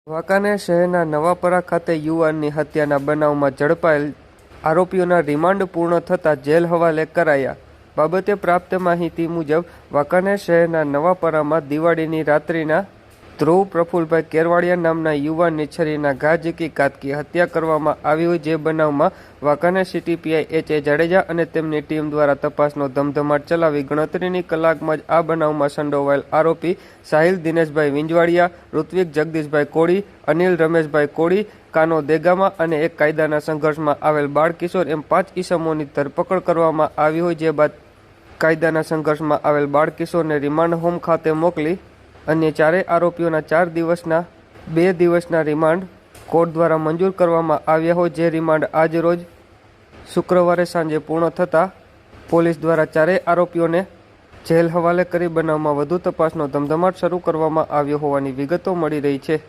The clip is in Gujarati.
વાંકાનેર શહેરના નવાપરા ખાતે યુવાનની હત્યાના બનાવમાં ઝડપાયેલ આરોપીઓના રિમાન્ડ પૂર્ણ થતાં જેલ હવાલે કરાયા. બાબતે પ્રાપ્ત માહિતી મુજબ વાંકાનેર શહેરના નવાપરામાં દિવાળીની રાત્રિના ધ્રુવ પ્રફુલભાઈ કેરવાડિયા નામના યુવાનની છરીના ઘા ઝીકી ઘાતકી હત્યા કરવામાં આવી હોય, જે બનાવમાં વાંકાનેર સિટી પીઆઈ એચ.એ. જાડેજા અને તેમની ટીમ દ્વારા તપાસનો ધમધમાટ ચલાવી ગણતરીની કલાકમાં જ આ બનાવમાં સંડોવાયેલ આરોપી સાહિલ દિનેશભાઈ વિંજવાડિયા, ઋત્વિક જગદીશભાઈ કોળી, અનિલ રમેશભાઈ કોળી, કાનો દેગામા અને એક કાયદાના સંઘર્ષમાં આવેલ બાળકિશોર એમ 5 ઈસમોની ધરપકડ કરવામાં આવી હોય, જે બાદ કાયદાના સંઘર્ષમાં આવેલ બાળકિશોરને રિમાન્ડ હોમ ખાતે મોકલી અન્ય 4 આરોપીઓના 2 દિવસના રિમાન્ડ કોર્ટ દ્વારા મંજૂર કરવામાં આવ્યા હોય, જે રિમાન્ડ આજ રોજ શુક્રવારે સાંજે પૂર્ણ થતાં પોલીસ દ્વારા 4 આરોપીઓને જેલ હવાલે કરી બનાવમાં વધુ તપાસનો ધમધમાટ શરૂ કરવામાં આવ્યો હોવાની વિગતો મળી રહી છે.